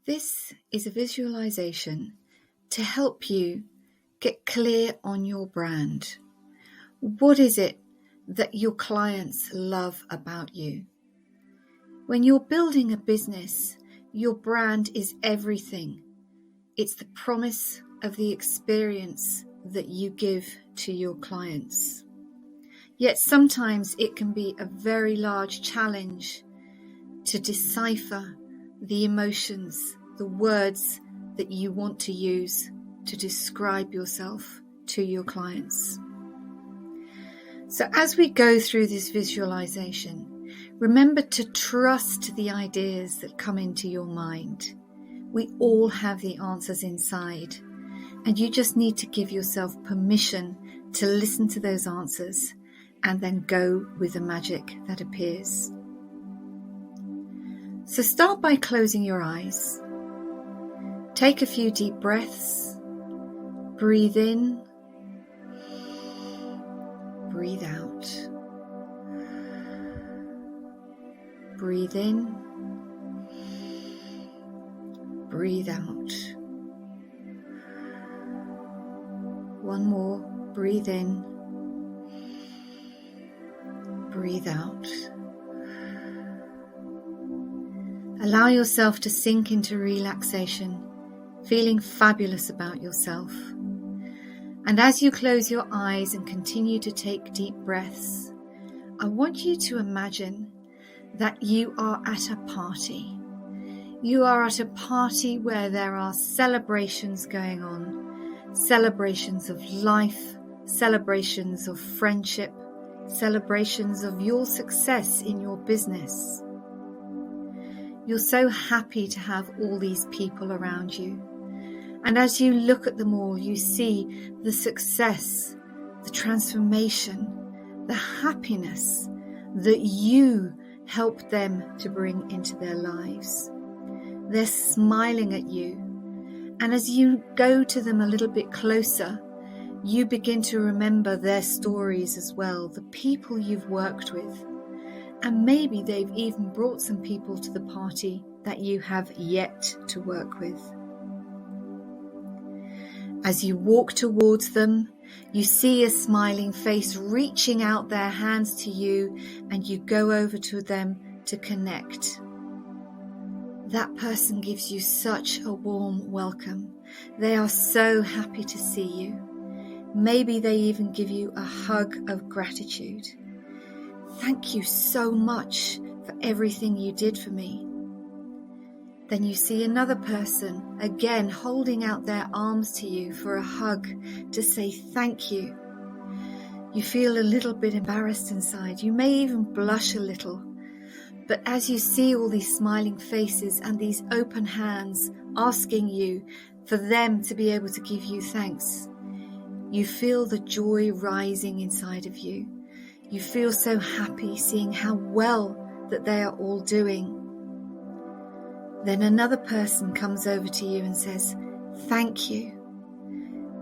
This is a visualization to help you get clear on your brand. What is it that your clients love about you? When you're building a business, your brand is everything. It's the promise of the experience that you give to your clients. Yet sometimes it can be a very large challenge to decipher the emotions, the words that you want to use to describe yourself to your clients. So as we go through this visualization, remember to trust the ideas that come into your mind. We all have the answers inside, and you just need to give yourself permission to listen to those answers and then go with the magic that appears. So start by closing your eyes. Take a few deep breaths. Breathe in. Breathe out. Breathe in. Breathe out. One more. Breathe in. Breathe out. Allow yourself to sink into relaxation, feeling fabulous about yourself. And as you close your eyes and continue to take deep breaths, I want you to imagine that you are at a party. You are at a party where there are celebrations going on, celebrations of life, celebrations of friendship, celebrations of your success in your business. You're so happy to have all these people around you. And as you look at them all, you see the success, the transformation, the happiness that you helped them to bring into their lives. They're smiling at you. And as you go to them a little bit closer, you begin to remember their stories as well, the people you've worked with. And maybe they've even brought some people to the party that you have yet to work with. As you walk towards them, you see a smiling face reaching out their hands to you, and you go over to them to connect. That person gives you such a warm welcome. They are so happy to see you. Maybe they even give you a hug of gratitude. Thank you so much for everything you did for me. Then you see another person, again holding out their arms to you for a hug to say thank you. You feel a little bit embarrassed inside. You may even blush a little. But as you see all these smiling faces and these open hands asking you for them to be able to give you thanks, you feel the joy rising inside of you. You feel so happy seeing how well that they are all doing. Then another person comes over to you and says, thank you.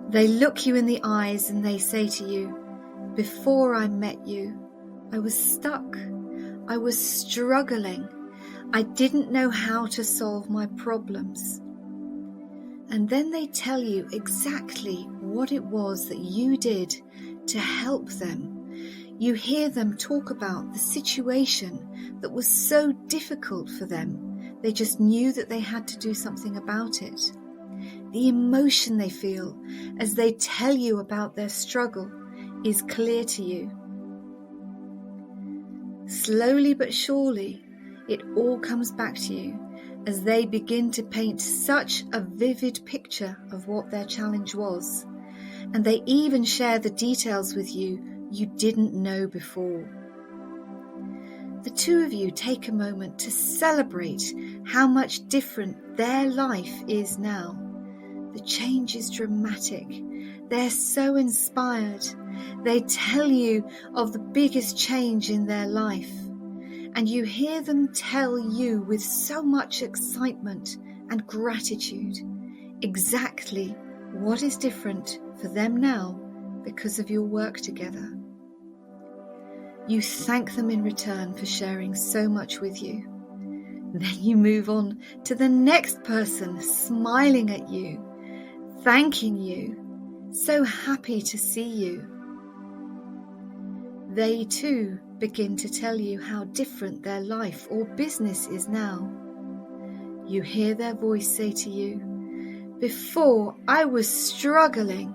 They look you in the eyes and they say to you, before I met you, I was stuck. I was struggling. I didn't know how to solve my problems. And then they tell you exactly what it was that you did to help them. You hear them talk about the situation that was so difficult for them. They just knew that they had to do something about it. The emotion they feel as they tell you about their struggle is clear to you. Slowly but surely, it all comes back to you as they begin to paint such a vivid picture of what their challenge was. And they even share the details with you didn't know before. The two of you take a moment to celebrate how much different their life is now. The change is dramatic. They're so inspired. They tell you of the biggest change in their life, and you hear them tell you with so much excitement and gratitude exactly what is different for them now because of your work together. You thank them in return for sharing so much with you. Then you move on to the next person, smiling at you, thanking you, so happy to see you. They too begin to tell you how different their life or business is now. You hear their voice say to you, "Before I was struggling,"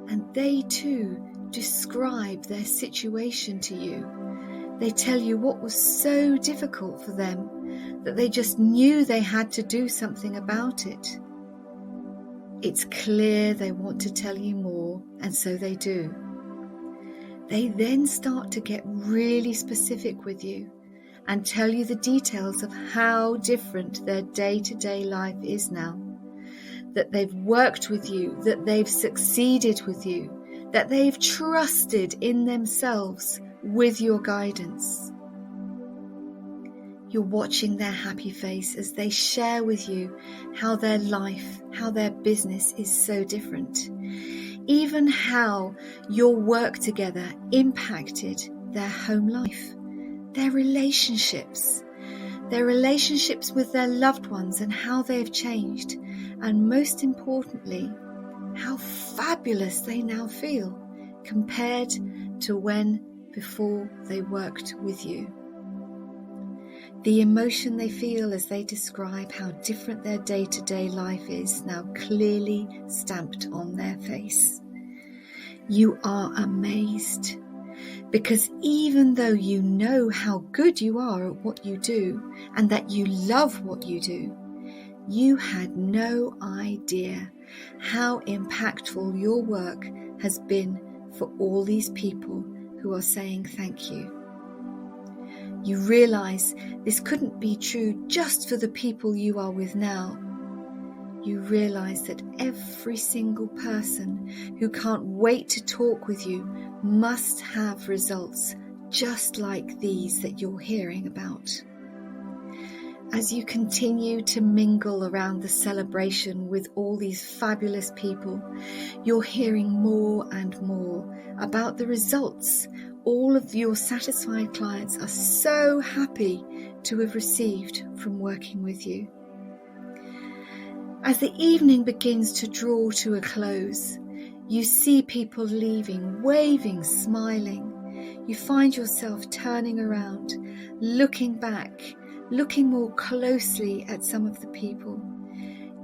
and they too describe their situation to you. They tell you what was so difficult for them that they just knew they had to do something about it. It's clear they want to tell you more, and so they do. They then start to get really specific with you and tell you the details of how different their day-to-day life is now. That they've worked with you, that they've succeeded with you, that they've trusted in themselves with your guidance. You're watching their happy face as they share with you how their life, how their business is so different. Even how your work together impacted their home life, their relationships with their loved ones and how they've changed, and most importantly, how fabulous they now feel compared to when before they worked with you. The emotion they feel as they describe how different their day-to-day life is now clearly stamped on their face. You are amazed because even though you know how good you are at what you do and that you love what you do, you had no idea how impactful your work has been for all these people who are saying thank you. You realize this couldn't be true just for the people you are with now. You realize that every single person who can't wait to talk with you must have results just like these that you're hearing about. As you continue to mingle around the celebration with all these fabulous people, you're hearing more and more about the results all of your satisfied clients are so happy to have received from working with you. As the evening begins to draw to a close, you see people leaving, waving, smiling. You find yourself turning around, looking back, looking more closely at some of the people.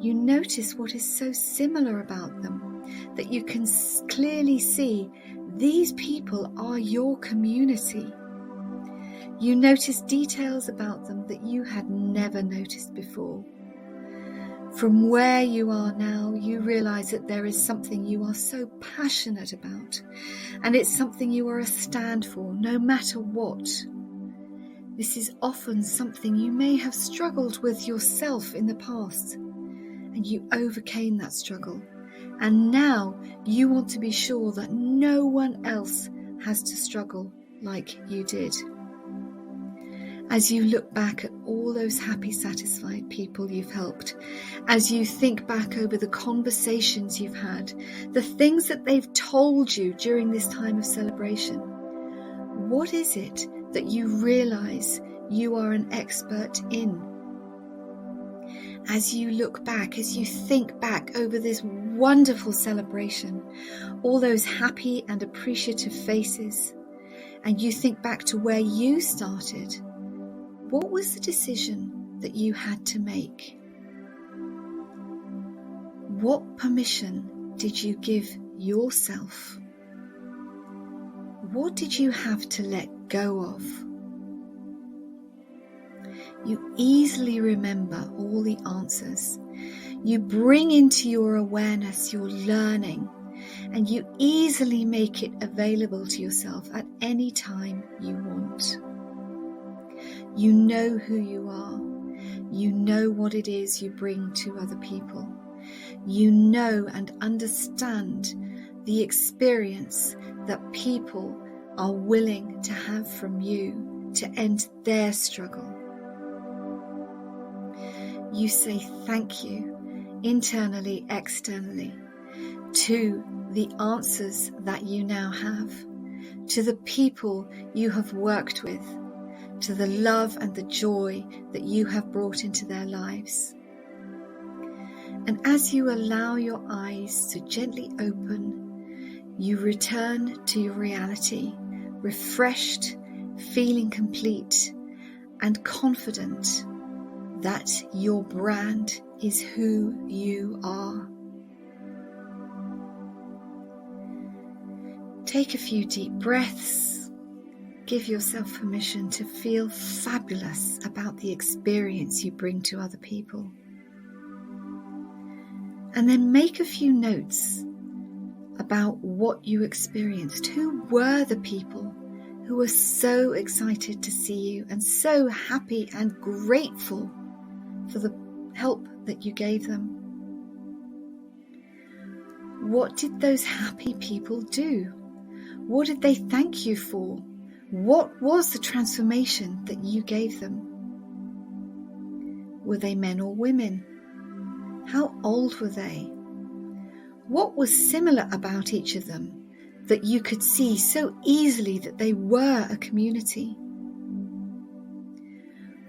You notice what is so similar about them, that you can clearly see these people are your community. You notice details about them that you had never noticed before. From where you are now, you realize that there is something you are so passionate about, and it's something you are a stand for, no matter what. This is often something you may have struggled with yourself in the past, and you overcame that struggle. And now you want to be sure that no one else has to struggle like you did. As you look back at all those happy, satisfied people you've helped, as you think back over the conversations you've had, the things that they've told you during this time of celebration, what is it that you realize you are an expert in? As you look back, as you think back over this wonderful celebration, all those happy and appreciative faces, and you think back to where you started, what was the decision that you had to make? What permission did you give yourself? What did you have to let go of? You easily remember all the answers. You bring into your awareness your learning, and you easily make it available to yourself at any time you want. You know who you are. You know what it is you bring to other people. You know and understand the experience that people are willing to have from you to end their struggle. You say thank you, internally, externally, to the answers that you now have, to the people you have worked with, to the love and the joy that you have brought into their lives. And as you allow your eyes to gently open, you return to your reality, refreshed, feeling complete, and confident that your brand is who you are. Take a few deep breaths. Give yourself permission to feel fabulous about the experience you bring to other people. And then make a few notes about what you experienced. Who were the people who were so excited to see you and so happy and grateful for the help that you gave them? What did those happy people do? What did they thank you for? What was the transformation that you gave them? Were they men or women? How old were they? What was similar about each of them that you could see so easily that they were a community?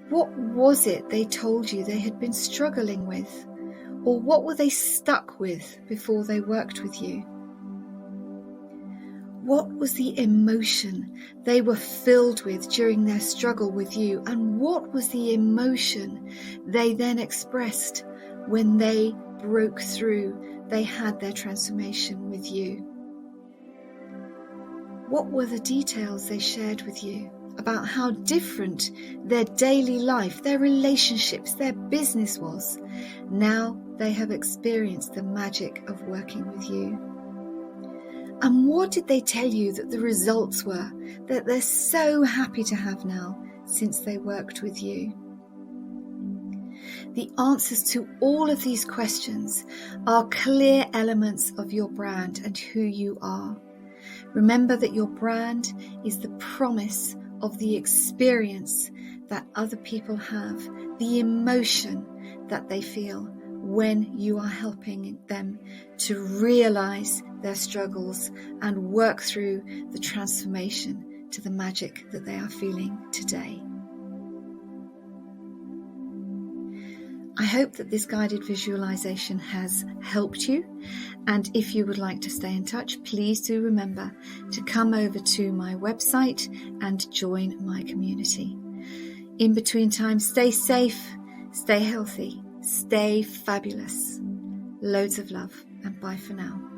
What was it they told you they had been struggling with? Or what were they stuck with before they worked with you? What was the emotion they were filled with during their struggle with you? And what was the emotion they then expressed when they broke through, they had their transformation with you? What were the details they shared with you about how different their daily life, their relationships, their business was? Now they have experienced the magic of working with you. And what did they tell you that the results were, that they're so happy to have now since they worked with you? The answers to all of these questions are clear elements of your brand and who you are. Remember that your brand is the promise of the experience that other people have, the emotion that they feel when you are helping them to realize their struggles and work through the transformation to the magic that they are feeling today. I hope that this guided visualization has helped you, and if you would like to stay in touch, please do remember to come over to my website and join my community. In between time, stay safe, stay healthy, stay fabulous. Loads of love, and bye for now.